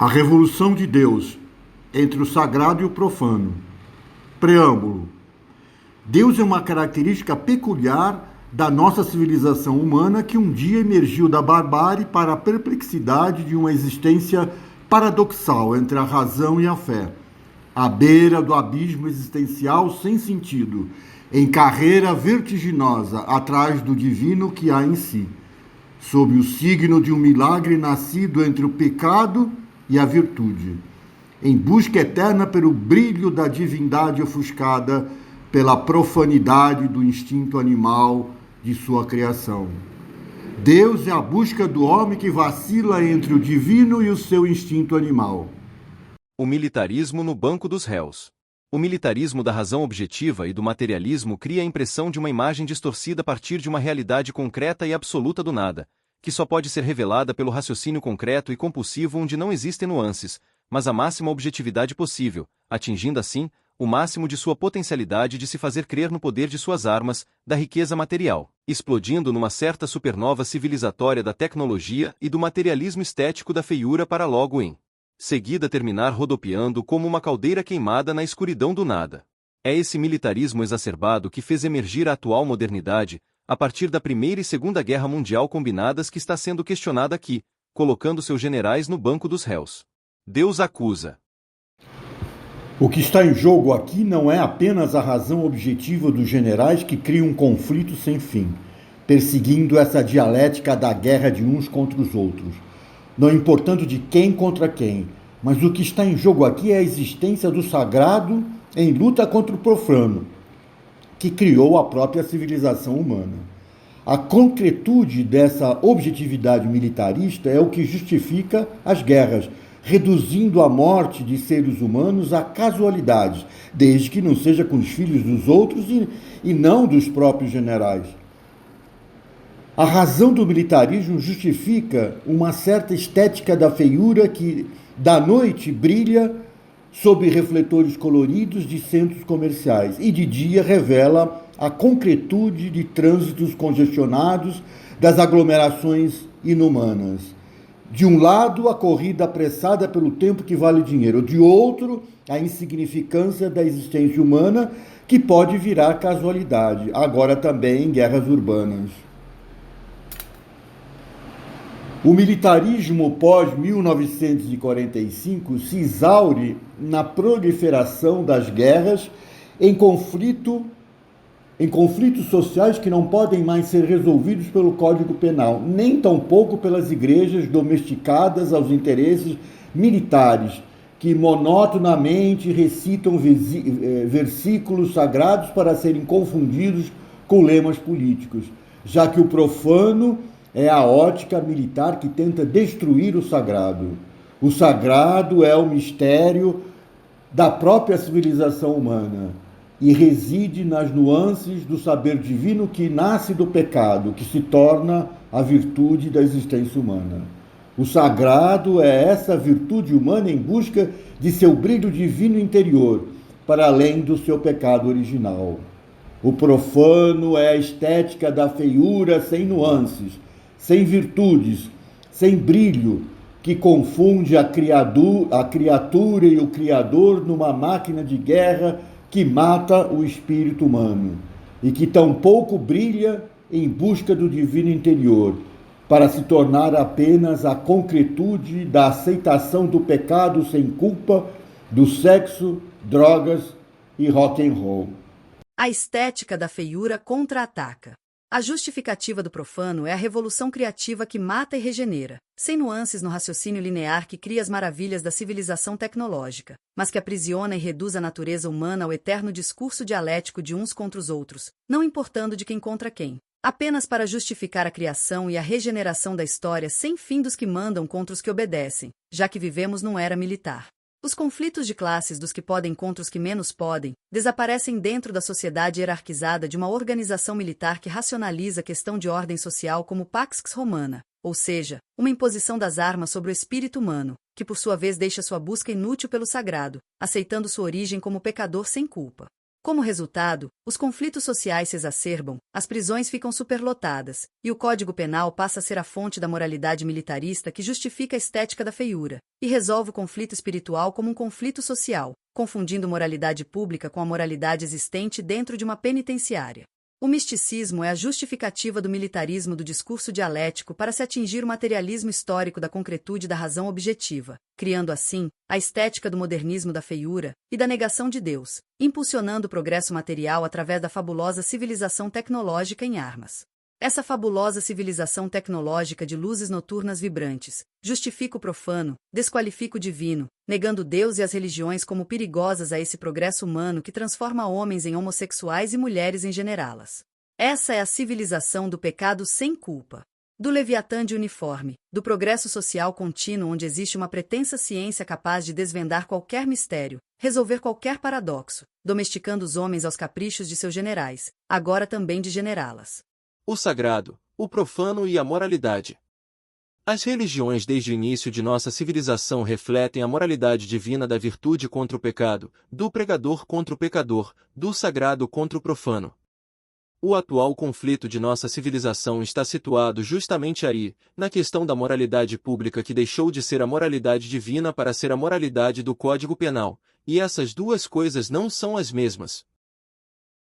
A revolução de Deus entre o sagrado e o profano. Preâmbulo. Deus é uma característica peculiar da nossa civilização humana que um dia emergiu da barbárie para a perplexidade de uma existência paradoxal entre a razão e a fé, à beira do abismo existencial sem sentido, em carreira vertiginosa atrás do divino que há em si, sob o signo de um milagre nascido entre o pecado e a virtude, em busca eterna pelo brilho da divindade ofuscada pela profanidade do instinto animal de sua criação. Deus é a busca do homem que vacila entre o divino e o seu instinto animal. O militarismo no banco dos réus. O militarismo da razão objetiva e do materialismo cria a impressão de uma imagem distorcida a partir de uma realidade concreta e absoluta do nada, que só pode ser revelada pelo raciocínio concreto e compulsivo onde não existem nuances, mas a máxima objetividade possível, atingindo assim o máximo de sua potencialidade de se fazer crer no poder de suas armas, da riqueza material, explodindo numa certa supernova civilizatória da tecnologia e do materialismo estético da feiura para logo em seguida terminar rodopiando como uma caldeira queimada na escuridão do nada. É esse militarismo exacerbado que fez emergir a atual modernidade, a partir da Primeira e Segunda Guerra Mundial combinadas que está sendo questionada aqui, colocando seus generais no banco dos réus. Deus acusa. O que está em jogo aqui não é apenas a razão objetiva dos generais que criam um conflito sem fim, perseguindo essa dialética da guerra de uns contra os outros, não importando de quem contra quem, mas o que está em jogo aqui é a existência do sagrado em luta contra o profano, que criou a própria civilização humana. A concretude dessa objetividade militarista é o que justifica as guerras, reduzindo a morte de seres humanos a casualidades, desde que não seja com os filhos dos outros e não dos próprios generais. A razão do militarismo justifica uma certa estética da feiura que, da noite, brilha sob refletores coloridos de centros comerciais e de dia revela a concretude de trânsitos congestionados das aglomerações inumanas. De um lado, a corrida apressada pelo tempo que vale dinheiro. De outro, a insignificância da existência humana que pode virar casualidade, agora também em guerras urbanas. O militarismo pós-1945 se exaure na proliferação das guerras em conflitos sociais que não podem mais ser resolvidos pelo Código Penal, nem tampouco pelas igrejas domesticadas aos interesses militares, que monotonamente recitam versículos sagrados para serem confundidos com lemas políticos, já que o profano é a ótica militar que tenta destruir o sagrado. O sagrado é o mistério da própria civilização humana e reside nas nuances do saber divino que nasce do pecado, que se torna a virtude da existência humana. O sagrado é essa virtude humana em busca de seu brilho divino interior, para além do seu pecado original. O profano é a estética da feiura sem nuances, sem virtudes, sem brilho, que confunde a criatura e o Criador numa máquina de guerra que mata o espírito humano e que tampouco brilha em busca do divino interior, para se tornar apenas a concretude da aceitação do pecado sem culpa, do sexo, drogas e rock and roll. A estética da feiura contra-ataca. A justificativa do profano é a revolução criativa que mata e regenera, sem nuances no raciocínio linear que cria as maravilhas da civilização tecnológica, mas que aprisiona e reduz a natureza humana ao eterno discurso dialético de uns contra os outros, não importando de quem contra quem, apenas para justificar a criação e a regeneração da história sem fim dos que mandam contra os que obedecem, já que vivemos numa era militar. Os conflitos de classes dos que podem contra os que menos podem desaparecem dentro da sociedade hierarquizada de uma organização militar que racionaliza a questão de ordem social como Pax Romana, ou seja, uma imposição das armas sobre o espírito humano, que por sua vez deixa sua busca inútil pelo sagrado, aceitando sua origem como pecador sem culpa. Como resultado, os conflitos sociais se exacerbam, as prisões ficam superlotadas, e o Código Penal passa a ser a fonte da moralidade militarista que justifica a estética da feiura, e resolve o conflito espiritual como um conflito social, confundindo moralidade pública com a moralidade existente dentro de uma penitenciária. O misticismo é a justificativa do militarismo do discurso dialético para se atingir o materialismo histórico da concretude da razão objetiva, criando assim a estética do modernismo da feiura e da negação de Deus, impulsionando o progresso material através da fabulosa civilização tecnológica em armas. Essa fabulosa civilização tecnológica de luzes noturnas vibrantes justifica o profano, desqualifica o divino, negando Deus e as religiões como perigosas a esse progresso humano que transforma homens em homossexuais e mulheres em generá-las. Essa é a civilização do pecado sem culpa, do Leviatã de uniforme, do progresso social contínuo onde existe uma pretensa ciência capaz de desvendar qualquer mistério, resolver qualquer paradoxo, domesticando os homens aos caprichos de seus generais, agora também de generá-las. O sagrado, o profano e a moralidade. As religiões desde o início de nossa civilização refletem a moralidade divina da virtude contra o pecado, do pregador contra o pecador, do sagrado contra o profano. O atual conflito de nossa civilização está situado justamente aí, na questão da moralidade pública que deixou de ser a moralidade divina para ser a moralidade do Código Penal, e essas duas coisas não são as mesmas.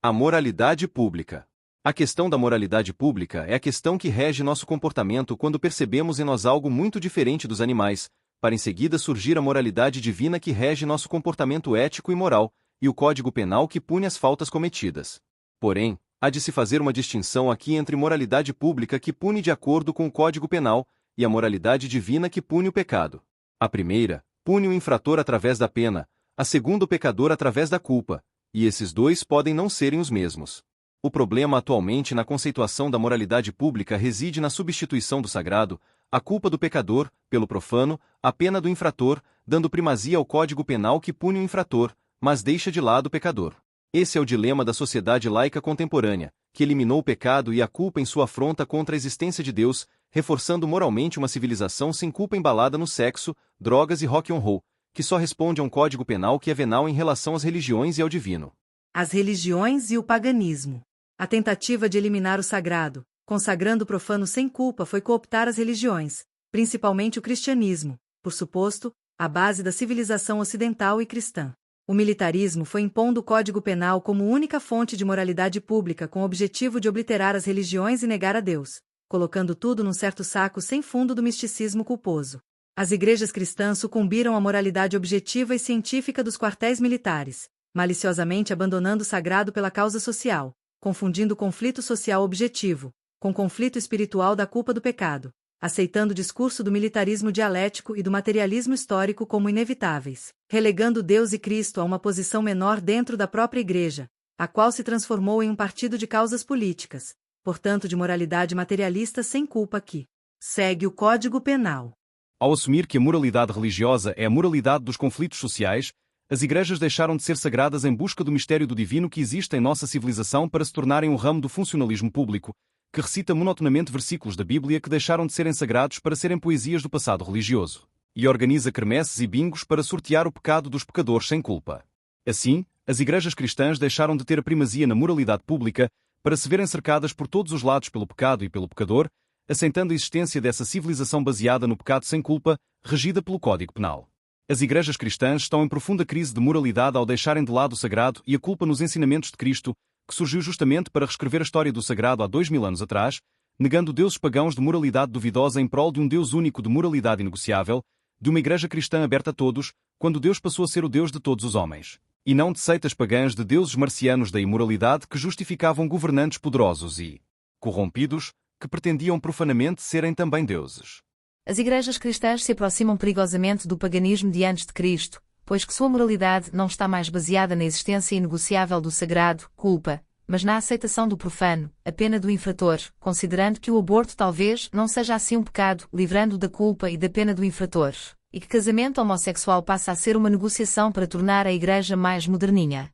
A moralidade pública. A questão da moralidade pública é a questão que rege nosso comportamento quando percebemos em nós algo muito diferente dos animais, para em seguida surgir a moralidade divina que rege nosso comportamento ético e moral, e o Código Penal que pune as faltas cometidas. Porém, há de se fazer uma distinção aqui entre moralidade pública que pune de acordo com o Código Penal, e a moralidade divina que pune o pecado. A primeira, pune o infrator através da pena, a segunda o pecador através da culpa, e esses dois podem não serem os mesmos. O problema atualmente na conceituação da moralidade pública reside na substituição do sagrado, a culpa do pecador, pelo profano, a pena do infrator, dando primazia ao Código Penal que pune o infrator, mas deixa de lado o pecador. Esse é o dilema da sociedade laica contemporânea, que eliminou o pecado e a culpa em sua afronta contra a existência de Deus, reforçando moralmente uma civilização sem culpa embalada no sexo, drogas e rock and roll, que só responde a um Código Penal que é venal em relação às religiões e ao divino. As religiões e o paganismo. A tentativa de eliminar o sagrado, consagrando o profano sem culpa foi cooptar as religiões, principalmente o cristianismo, por suposto, a base da civilização ocidental e cristã. O militarismo foi impondo o Código Penal como única fonte de moralidade pública com o objetivo de obliterar as religiões e negar a Deus, colocando tudo num certo saco sem fundo do misticismo culposo. As igrejas cristãs sucumbiram à moralidade objetiva e científica dos quartéis militares, maliciosamente abandonando o sagrado pela causa social, confundindo o conflito social objetivo com o conflito espiritual da culpa do pecado, aceitando o discurso do militarismo dialético e do materialismo histórico como inevitáveis, relegando Deus e Cristo a uma posição menor dentro da própria Igreja, a qual se transformou em um partido de causas políticas, portanto de moralidade materialista sem culpa que segue o Código Penal. Ao assumir que a moralidade religiosa é a moralidade dos conflitos sociais, as igrejas deixaram de ser sagradas em busca do mistério do divino que existe em nossa civilização para se tornarem um ramo do funcionalismo público, que recita monotonamente versículos da Bíblia que deixaram de serem sagrados para serem poesias do passado religioso, e organiza quermesses e bingos para sortear o pecado dos pecadores sem culpa. Assim, as igrejas cristãs deixaram de ter a primazia na moralidade pública para se verem cercadas por todos os lados pelo pecado e pelo pecador, aceitando a existência dessa civilização baseada no pecado sem culpa, regida pelo Código Penal. As igrejas cristãs estão em profunda crise de moralidade ao deixarem de lado o sagrado e a culpa nos ensinamentos de Cristo, que surgiu justamente para reescrever a história do sagrado há 2000 anos atrás, negando deuses pagãos de moralidade duvidosa em prol de um Deus único de moralidade inegociável, de uma igreja cristã aberta a todos, quando Deus passou a ser o Deus de todos os homens, e não de seitas pagãs de deuses marcianos da imoralidade que justificavam governantes poderosos e corrompidos, que pretendiam profanamente serem também deuses. As igrejas cristãs se aproximam perigosamente do paganismo de antes de Cristo, pois que sua moralidade não está mais baseada na existência inegociável do sagrado, culpa, mas na aceitação do profano, a pena do infrator, considerando que o aborto talvez não seja assim um pecado, livrando-o da culpa e da pena do infrator, e que casamento homossexual passa a ser uma negociação para tornar a igreja mais moderninha.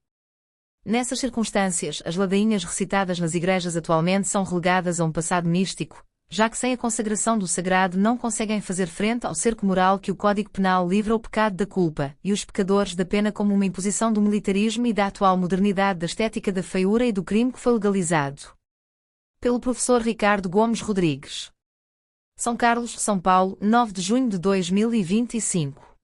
Nessas circunstâncias, as ladainhas recitadas nas igrejas atualmente são relegadas a um passado místico, já que sem a consagração do sagrado não conseguem fazer frente ao cerco moral que o Código Penal livra o pecado da culpa, e os pecadores da pena como uma imposição do militarismo e da atual modernidade da estética da feiura e do crime que foi legalizado. Pelo professor Ricardo Gomes Rodrigues. São Carlos, São Paulo, 9 de junho de 2025.